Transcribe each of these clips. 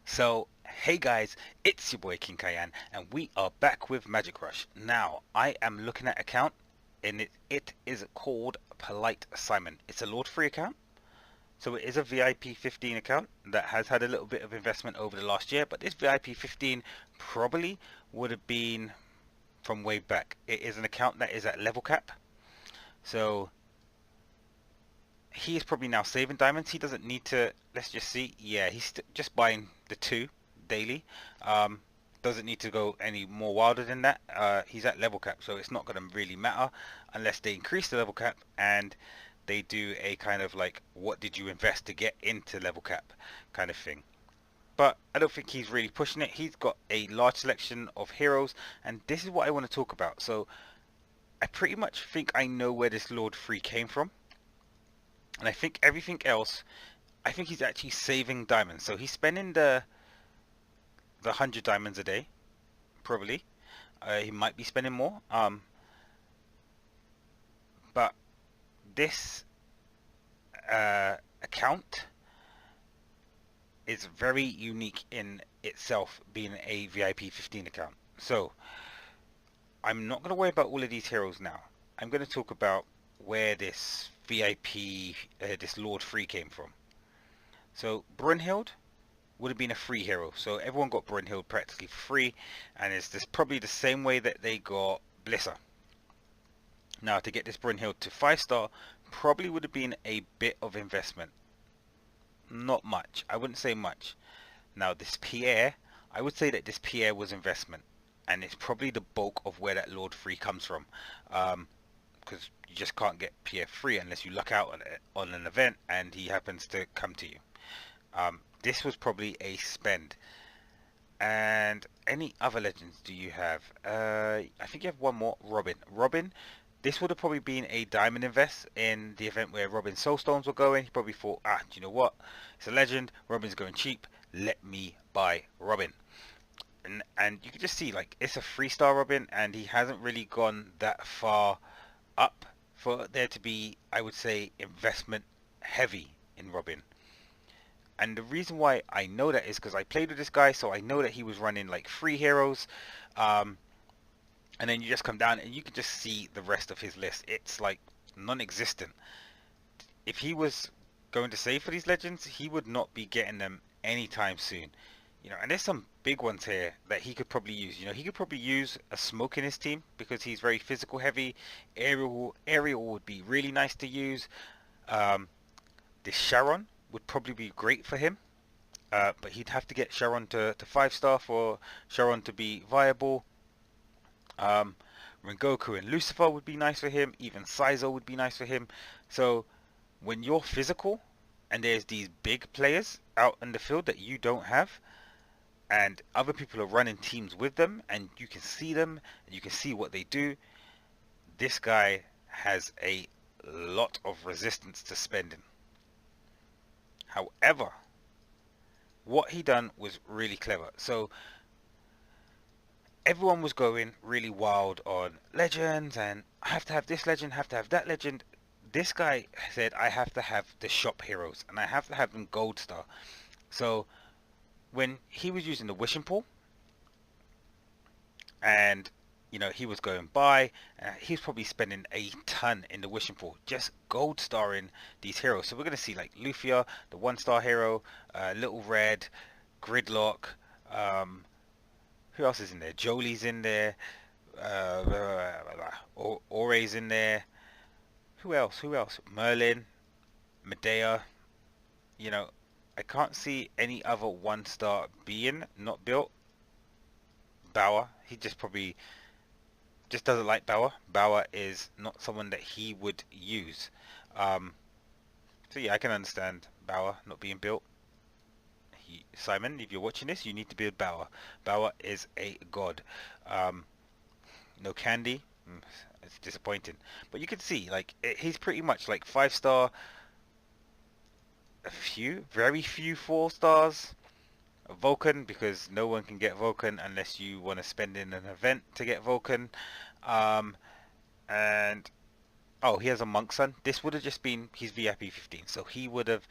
So, hey guys, it's your boy Kyn Kyan, and we are back with Magic Rush. Now, I am looking at account, and it is called PoliteSimon. It's a Lord Free account, so it is a VIP 15 account that has had a little bit of investment over the last year, but this VIP 15 probably would have been from way back. It is an account that is at level cap, so he is probably now saving diamonds. He doesn't need to. Let's just see. Yeah, he's just buying the 2 daily. Doesn't need to go any more wilder than that. He's at level cap, so it's not going to really matter unless they increase the level cap and they do a kind of like, what did you invest to get into level cap kind of thing. But I don't think he's really pushing it. He's got a large selection of heroes, and this is what I want to talk about. So I pretty much think I know where this Lord Free came from. And I think everything else, I think he's actually saving diamonds. So he's spending the 100 diamonds a day, probably. He might be spending more. But this account is very unique in itself, being a VIP 15 account. So I'm not going to worry about all of these heroes now. I'm going to talk about where this VIP, this Lord Free came from. So Brunhild would have been a free hero. So everyone got Brunhild practically for free, and it's this probably the same way that they got Blissa. Now to get this Brunhild to 5-star probably would have been a bit of investment. Not much. I wouldn't say much. Now this Pierre, I would say that this Pierre was investment, and it's probably the bulk of where that Lord Free comes from. Because you just can't get Pierre free unless you luck out on an event and he happens to come to you. This was probably a spend. And any other legends do you have? I think you have one more, Robin. Robin, this would have probably been a diamond invest in the event where Robin's soulstones were going. He probably thought, do you know what? It's a legend. Robin's going cheap. Let me buy Robin. And you can just see, like, it's a 3-star Robin, and he hasn't really gone that far up for there to be, I would say, investment heavy in Robin. And the reason why I know that is because I played with this guy, so I know that he was running like 3 heroes. And then you just come down and you can just see the rest of his list. It's like non-existent. If he was going to save for these legends, he would not be getting them anytime soon. You know, and there's some big ones here that he could probably use. You know, he could probably use a smoke in his team because he's very physical heavy. Aerial would be really nice to use. This Sharon would probably be great for him. But he'd have to get Sharon to 5-star for Sharon to be viable. Rengoku and Lucifer would be nice for him. Even Sizo would be nice for him. So when you're physical and there's these big players out in the field that you don't have, and other people are running teams with them, and you can see them and you can see what they do, this guy has a lot of resistance to spending. However, what he done was really clever. So everyone was going really wild on legends, and I have to have this legend, have to have that legend. This guy said I have to have the shop heroes, and I have to have them gold star. So when he was using the wishing pool, and you know, he was going by, he's probably spending a ton in the wishing pool, just gold starring these heroes. So we're going to see like Lufia, the 1-star hero, Little Red, Gridlock, who else is in there? Jolie's in there, Ore's in there. Who else? Merlin, Medea. You know, I can't see any other 1-star being not built. Bauer, he just probably just doesn't like Bauer. Bauer is not someone that he would use. So yeah, I can understand Bauer not being built. Simon, if you're watching this, you need to build Bauer. Bauer is a god. No Candy. It's disappointing. But you can see, like, he's pretty much like 5-star. Very few 4-stars. Vulcan, because no one can get Vulcan unless you want to spend in an event to get Vulcan. And oh, he has a Monk Son. This would have just been his VIP 15, so he would have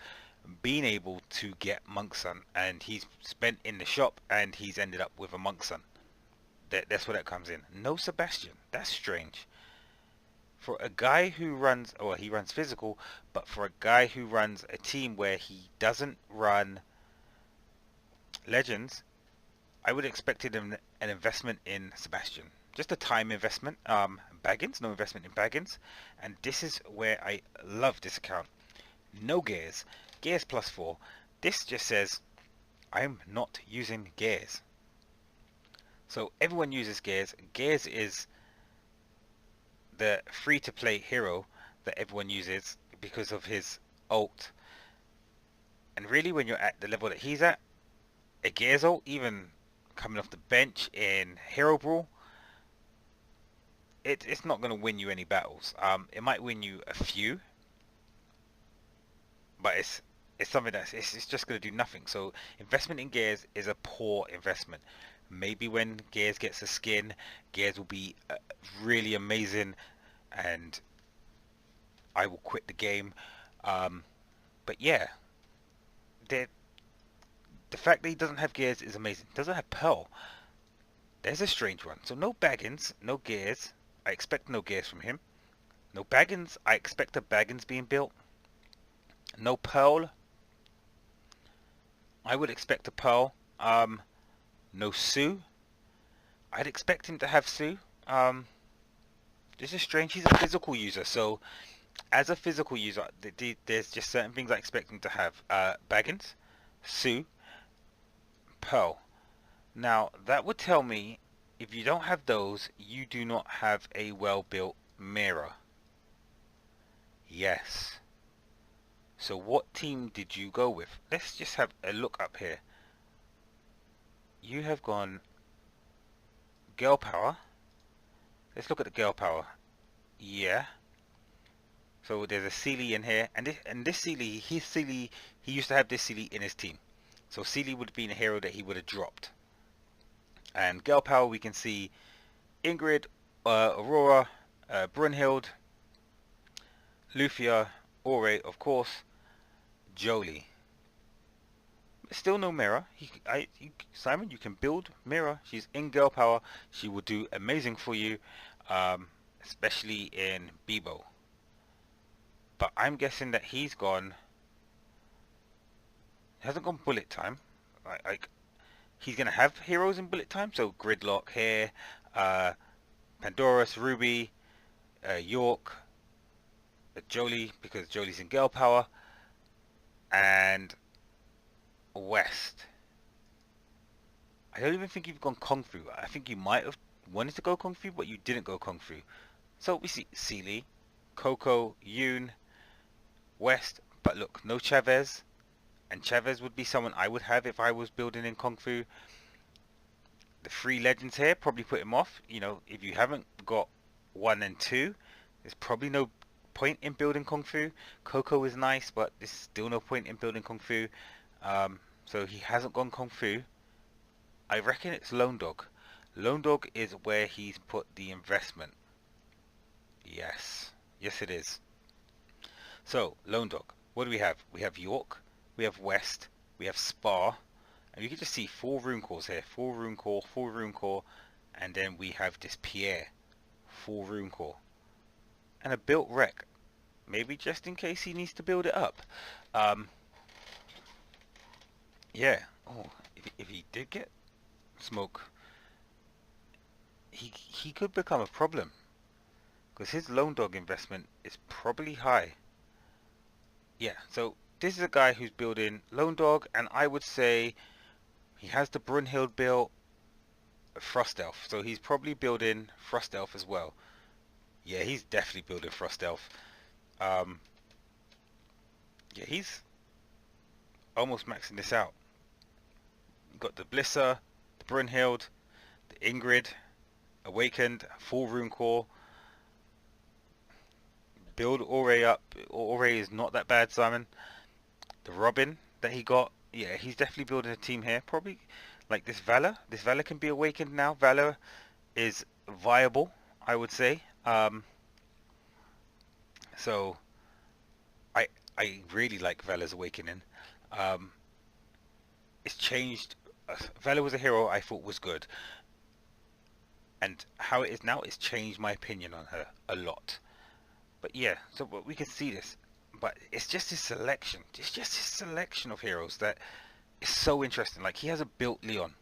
been able to get Monk Son, and he's spent in the shop and he's ended up with a Monk Son. That's where that comes in. No Sebastian. That's strange. For a guy who runs, or he runs physical, but for a guy who runs a team where he doesn't run legends, I would have expected an investment in Sebastian. Just a time investment. Baggins, no investment in Baggins. And this is where I love this account. No gears. Gears +4. This just says, I'm not using gears. So everyone uses gears. Gears is the free-to-play hero that everyone uses because of his ult. And really, when you're at the level that he's at, a gears ult, even coming off the bench in Hero Brawl, it's not going to win you any battles. It might win you a few, but it's something that's it's just going to do nothing. So investment in gears is a poor investment. Maybe when gears gets a skin, gears will be really amazing, and I will quit the game. But yeah, the fact that he doesn't have gears is amazing. Doesn't have Pearl. There's a strange one. So no Baggins, no gears. I expect no gears from him. No Baggins. I expect a Baggins being built. No Pearl. I would expect a Pearl. No Sue. I'd expect him to have Sue. This is strange. He's a physical user, so as a physical user, there's just certain things I expect him to have. Baggins, Sue, Pearl. Now that would tell me if you don't have those, you do not have a well-built mirror. Yes. So what team did you go with? Let's just have a look up here. You have gone Girl Power. Let's look at the Girl Power. Yeah. So there's a Sealy in here, and this Sealy, he used to have this Sealy in his team. So Sealy would have been a hero that he would have dropped. And Girl Power, we can see Ingrid, Aurora, Brunhild, Lufia, Ore, of course, Jolie. Still no Mira. Simon, you can build Mira. She's in Girl Power. She will do amazing for you, especially in Bebo. But I'm guessing that he's gone. He hasn't gone bullet time. He's gonna have heroes in bullet time. So Gridlock here, Pandora's, Ruby, York, Jolie, because Jolie's in Girl Power, and West. I don't even think you've gone Kung Fu. I think you might have wanted to go Kung Fu, but you didn't go Kung Fu. So we see Sealy, Coco, Yoon, West, but look, no Chavez. And Chavez would be someone I would have if I was building in Kung Fu. The 3 legends here probably put him off. You know, if you haven't got 1 and 2, there's probably no point in building Kung Fu. Coco is nice, but there's still no point in building Kung Fu. So he hasn't gone Kung Fu. I reckon it's Lone Dog. Lone Dog is where he's put the investment. Yes. Yes, it is. So, Lone Dog. What do we have? We have York. We have West. We have Spa. And you can just see 4 rune cores here. 4 rune core, 4 rune core. And then we have this Pierre. 4 rune core. And a built wreck. Maybe just in case he needs to build it up. Yeah. Oh, if he did get smoke, he could become a problem. Because his Lone Dog investment is probably high. Yeah, so this is a guy who's building Lone Dog, and I would say he has the Brunhild built, Frost Elf. So he's probably building Frost Elf as well. Yeah, he's definitely building Frost Elf. Yeah, he's almost maxing this out. Got the Blissa, the Brunhild, the Ingrid, Awakened, full rune core. Build Ore up. Ore is not that bad, Simon. The Robin that he got, yeah, he's definitely building a team here. Probably like this Valor. This Valor can be awakened now. Valor is viable, I would say. So I really like Valor's awakening. Um, it's changed. Vela was a hero I thought was good, and how it is now, it's changed my opinion on her a lot. But yeah, so we can see this. But it's just his selection. It's just his selection of heroes that is so interesting. Like, he has a built Leon.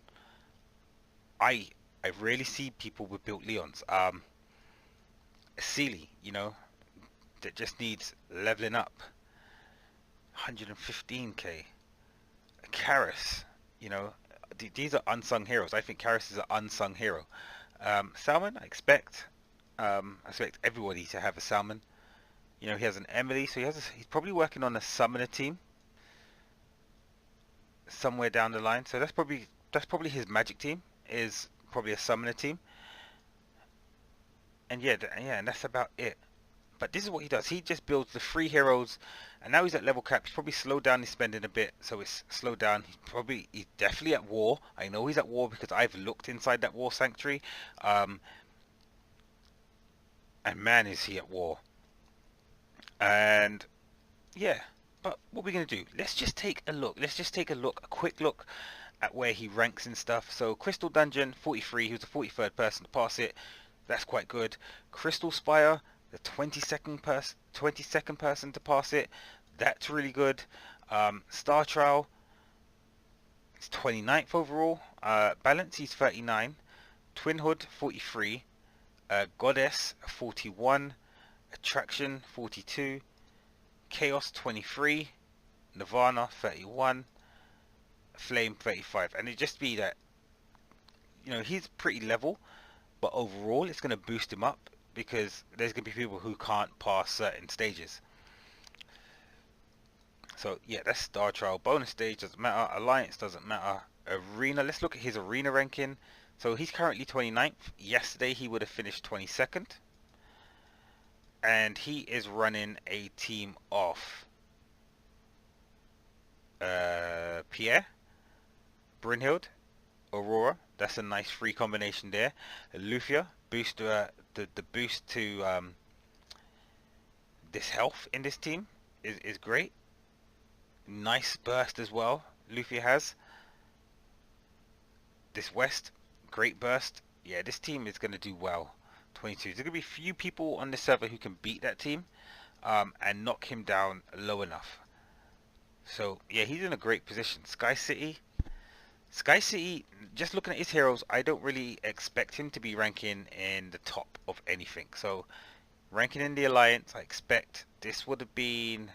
I I rarely see people with built Leons. Sealy, that just needs leveling up. 115k. Karis, these are unsung heroes. I think Karis is an unsung hero. Salmon, I expect everybody to have a Salmon. He has an Emily, so he's probably working on a summoner team somewhere down the line. So that's probably his magic team, is probably a summoner team. And and that's about it. But this is what he does. He just builds the 3 heroes, and now he's at level cap. He's probably slowed down his spending a bit, so it's slowed down. He's definitely at war. I know he's at war because I've looked inside that war sanctuary, and man, is he at war. And yeah, but what we're gonna do? Let's just take a look. A quick look at where he ranks and stuff. So Crystal Dungeon, 43. He was the 43rd person to pass it. That's quite good. Crystal Spire, the 22nd person to pass it. That's really good. Star Trial, it's 29th overall. Balance, he's 39. Twin Hood, 43. Goddess, 41. Attraction, 42. Chaos, 23. Nirvana, 31. Flame, 35. And it just be that, he's pretty level, but overall it's going to boost him up, because there's going to be people who can't pass certain stages. So yeah, that's Star Trial. Bonus stage doesn't matter. Alliance doesn't matter. Arena, let's look at his arena ranking. So he's currently 29th. Yesterday he would have finished 22nd. And he is running a team of Pierre, Brynhild, Aurora. That's a nice free combination there. Lufia, boost the boost to this health in this team is great. Nice burst as well. Lufia has this West, great burst. Yeah, this team is going to do well. 22. There's going to be few people on this server who can beat that team and knock him down low enough. So yeah, he's in a great position. Sky City, just looking at his heroes, I don't really expect him to be ranking in the top of anything. So ranking in the Alliance, I expect this would have been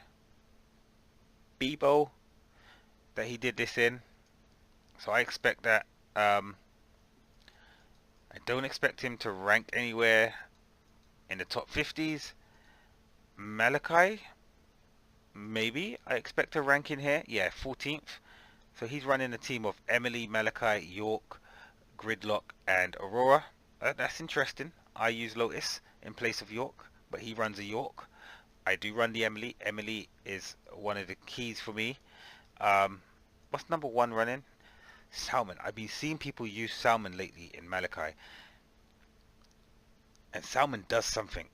Bebo that he did this in. So I expect that. I don't expect him to rank anywhere in the top 50s. Malachi, maybe. I expect a rank in here. Yeah, 14th. So he's running a team of Emily, Malachi, York, Gridlock, and Aurora. That's interesting. I use Lotus in place of York, but he runs a York. I do run the Emily. Emily is one of the keys for me. What's number 1 running? Salmon. I've been seeing people use Salmon lately in Malachi, and Salmon does something,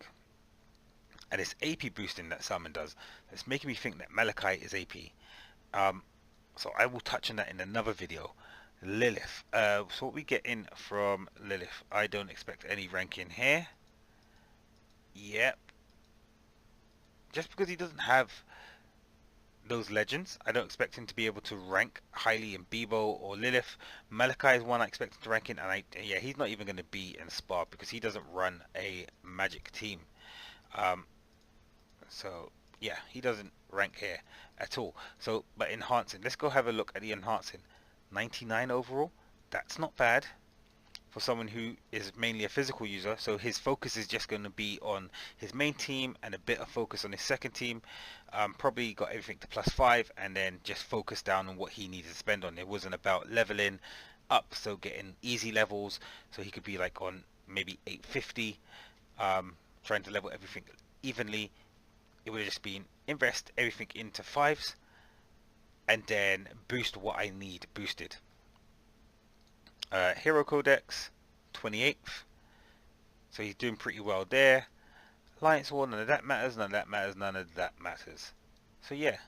and it's AP boosting that Salmon does. It's making me think that Malachi is AP. So I will touch on that in another video. Lilith. So what we get in from Lilith, I don't expect any ranking here. Yep. Just because he doesn't have those legends, I don't expect him to be able to rank highly in Bebo or Lilith. Malachi is one I expect him to rank in, and he's not even going to be in Spa because he doesn't run a magic team. So yeah, he doesn't rank here at all. So, but enhancing, let's go have a look at the enhancing. 99 overall, that's not bad for someone who is mainly a physical user. So his focus is just going to be on his main team and a bit of focus on his second team. Probably got everything to +5 and then just focus down on what he needed to spend on. It wasn't about leveling up, so getting easy levels, so he could be like on maybe 850, trying to level everything evenly. It would have just been invest everything into 5s and then boost what I need boosted. Hero Codex, 28th. So he's doing pretty well there. Alliance War, none of that matters, none of that matters, none of that matters. So yeah,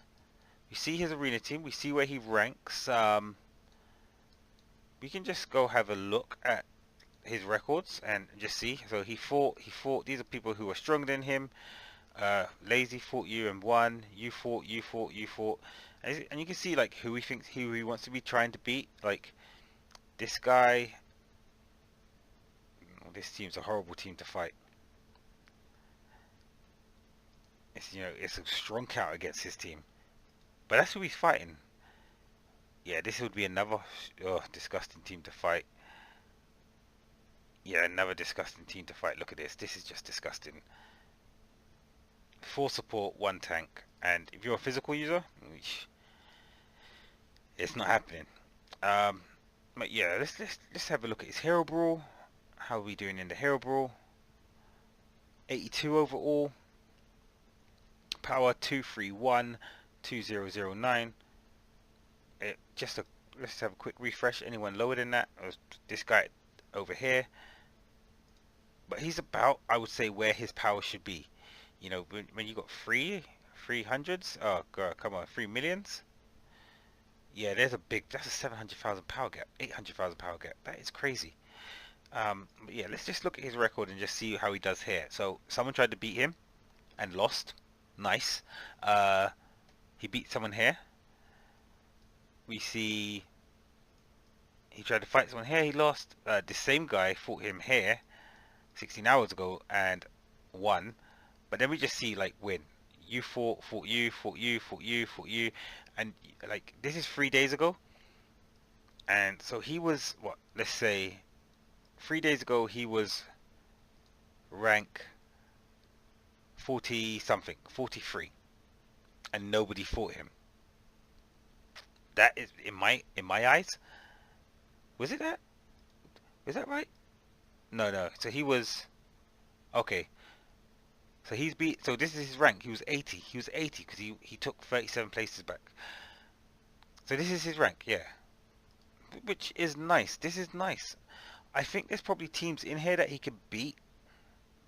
we see his arena team. We see where he ranks. We can just go have a look at his records and just see. So he fought. These are people who are stronger than him. Lazy fought you and won. You fought. And you can see like who he wants to be trying to beat. Like this guy. Oh, this team's a horrible team to fight. It's a strong count against his team. But that's who he's fighting. Yeah, this would be another disgusting team to fight. Yeah, another disgusting team to fight. Look at this. This is just disgusting. 4 support, 1 tank. And if you're a physical user, it's not happening. But yeah, let's have a look at his hero brawl. How are we doing in the hero brawl? 82 overall. Power 231 2009. Let's have a quick refresh. Anyone lower than that? This guy over here. But he's about, I would say, where his power should be. You know, when you got 300s, oh god, come on, 3 millions. Yeah, that's a 700,000 power gap, 800,000 power gap. That is crazy. But yeah, let's just look at his record and just see how he does here. So someone tried to beat him and lost. Nice. He beat someone here. We see he tried to fight someone here. He lost. The same guy fought him here 16 hours ago and won. But then we just see like win. You fought you, and like this is 3 days ago. And so he was what? Let's say 3 days ago he was rank 40 something, 43, and nobody fought him. That is in my eyes. Was it that? Is that right? No. So he was okay. So he's beat. So this is his rank. He was 80. He was 80 because he took 37 places back. So this is his rank, yeah. Which is nice. This is nice. I think there's probably teams in here that he could beat.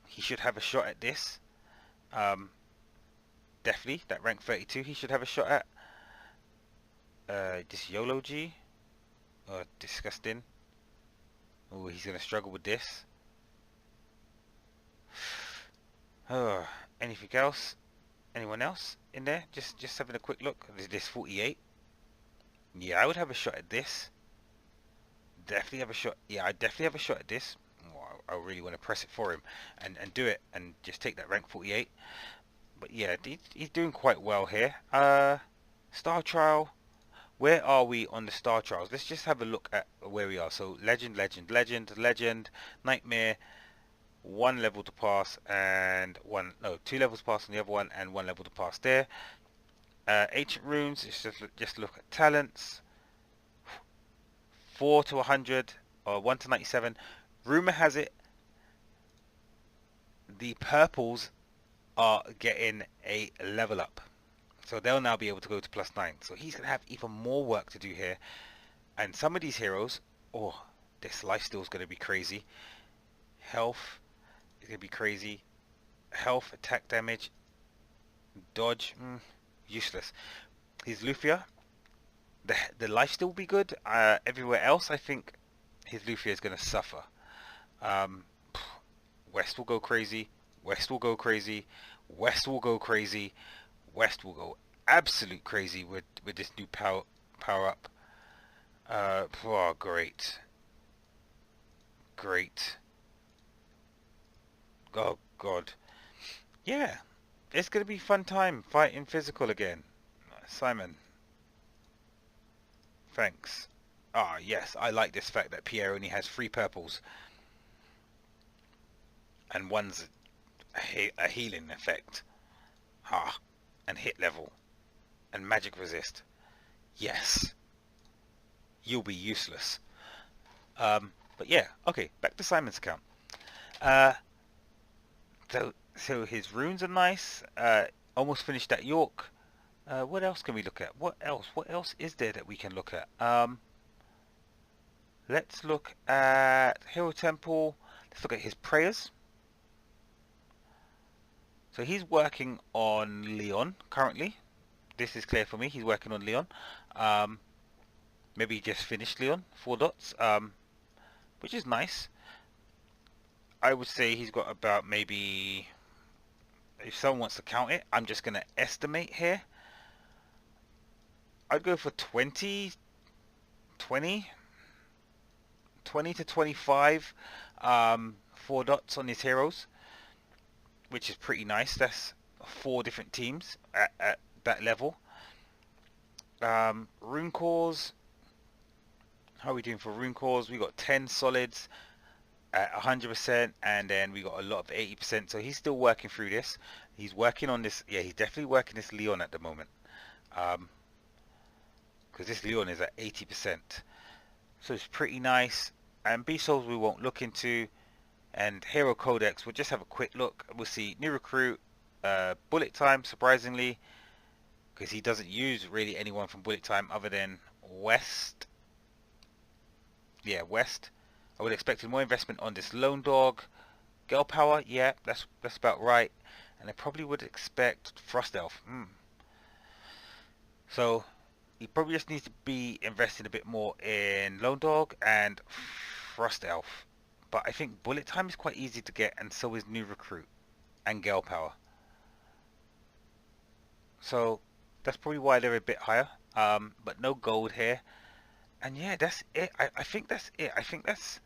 He should have a shot at this. Definitely that rank 32 he should have a shot at. This YOLO G. Disgusting. Oh, he's gonna struggle with this. Anything else? Anyone else in there? Just having a quick look. This 48. Yeah, I would have a shot at this. Definitely have a shot. Yeah, I definitely have a shot at this. Oh, I really want to press it for him and do it and just take that rank 48. But yeah, he's doing quite well here. Star Trial. Where are we on the Star Trials? Let's just have a look at where we are. So Legend, Nightmare, 1 level to pass and 2 levels to pass on the other one and 1 level to pass there. Ancient Runes, just look at talents. 4 to 100 or 1 to 97. Rumor has it the purples are getting a level up. So they'll now be able to go to +9. So he's going to have even more work to do here. And some of these heroes, oh, this lifesteal is going to be crazy. Health is going to be crazy. Health, attack damage, dodge, useless. His Lufia, the lifesteal will be good. Everywhere else, I think his Lufia is going to suffer. West will go crazy. West will go crazy. West will go crazy. West will go absolute crazy with this new power up. Oh, great. Oh god. Yeah, it's gonna be fun time fighting physical again. Simon, thanks. Ah, yes, I like this fact that Pierre only has 3 purples and one's a healing effect. And hit level and magic resist. Yes, you'll be useless. But yeah, okay, back to Simon's account. So his runes are nice. Almost finished at York. What else can we look at? What else is there that we can look at? Let's look at Hero Temple. Let's look at his prayers. So he's working on Leon currently. this is clear for me. He's working on Leon. Maybe he just finished Leon, 4 dots, which is nice. I would say he's got about, maybe, if someone wants to count it, I'm just going to estimate here. I'd go for 20 to 25 4 dots on his heroes, which is pretty nice. That's 4 different teams at that level. Rune cores, how are we doing for rune cores? We got 10 solids at 100%, and then we got a lot of 80%. So he's still working through this. He's working on this. Yeah, he's definitely working this Leon at the moment, because this Leon is at 80%. So it's pretty nice. And B souls we won't look into, and hero codex we'll just have a quick look. We'll see new recruit, bullet time, surprisingly, because he doesn't use really anyone from bullet time other than West. Yeah, West. I would have expected more investment on this lone dog. Girl power, yeah, that's about right. And I probably would expect Frost Elf. So he probably just needs to be investing a bit more in lone dog and Frost Elf. But I think bullet time is quite easy to get, and so is new recruit and girl power. So that's probably why they're a bit higher. But no gold here. And yeah, that's it. I think that's it. I think that's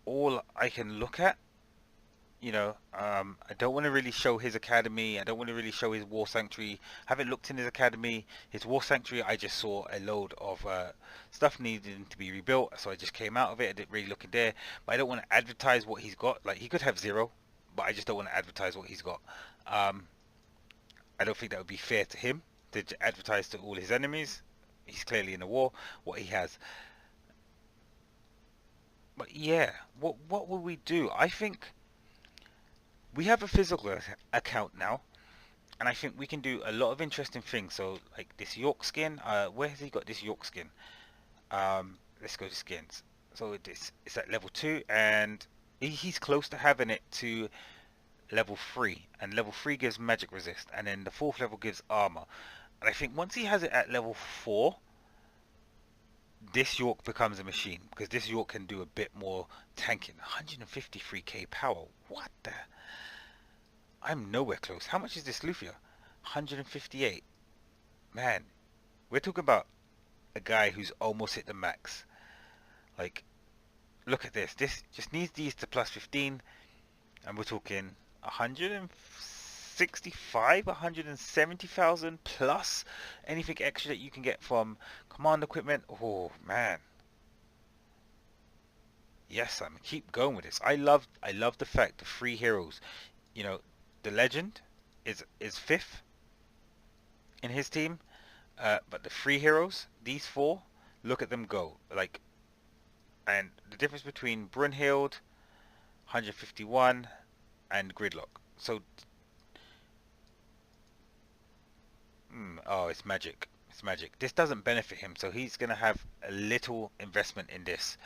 all I can look at. You know, I don't want to really show his academy. I don't want to really show his war sanctuary. Haven't looked in his academy. His war sanctuary, I just saw a load of stuff needing to be rebuilt, so I just came out of it. I didn't really look in there. But I don't want to advertise what he's got. Like, he could have 0, but I just don't want to advertise what he's got. I don't think that would be fair to him to advertise to all his enemies. He's clearly in a war. What he has. But yeah, what will we do? I think we have a physical account now, and I think we can do a lot of interesting things. So like this York skin, where has he got this York skin? Let's go to skins. So it's at level 2, and he's close to having it to level 3, and level 3 gives magic resist, and then the 4th level gives armor. And I think once he has it at level 4, this York becomes a machine, because this York can do a bit more tanking. 153k power. What the? I'm nowhere close. How much is this Lufia? 158. Man, we're talking about a guy who's almost hit the max. Like, look at this. This just needs these to plus 15, and we're talking 165, 170,000 plus anything extra that you can get from command equipment. Oh man, yes, I'm keep going with this. I love the fact the 3 heroes, you know, the legend is 5th in his team, but the 3 heroes, these 4, look at them go. Like, and the difference between Brunhild 151 and Gridlock. So oh, it's magic. It's magic. This doesn't benefit him, so he's gonna have a little investment in this.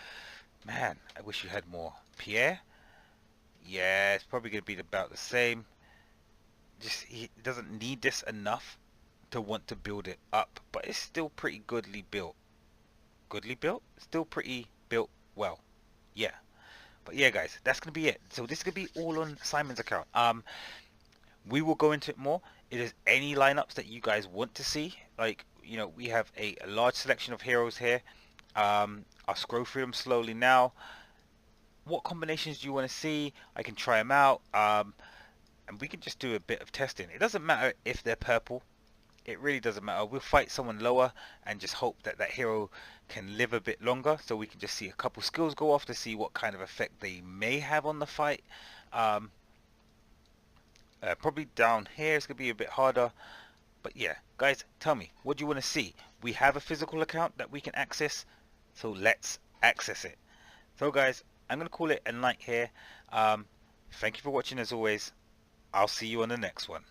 Man, I wish you had more. Pierre, yeah, it's probably gonna be about the same. Just he doesn't need this enough to want to build it up, but it's still pretty goodly built. Goodly built? Still pretty built well. Yeah. But yeah, guys, that's gonna be it. So this is gonna be all on Simon's account. We will go into it more. If there's any lineups that you guys want to see, like, you know, we have a large selection of heroes here. I'll scroll through them slowly now. What combinations do you want to see? I can try them out, and we can just do a bit of testing. It doesn't matter if they're purple. It really doesn't matter. We'll fight someone lower and just hope that that hero can live a bit longer, so we can just see a couple skills go off to see what kind of effect they may have on the fight. Probably down here it's going to be a bit harder. But yeah, guys, tell me, what do you want to see? We have a physical account that we can access, so let's access it. So guys, I'm going to call it a night here. Thank you for watching as always. I'll see you on the next one.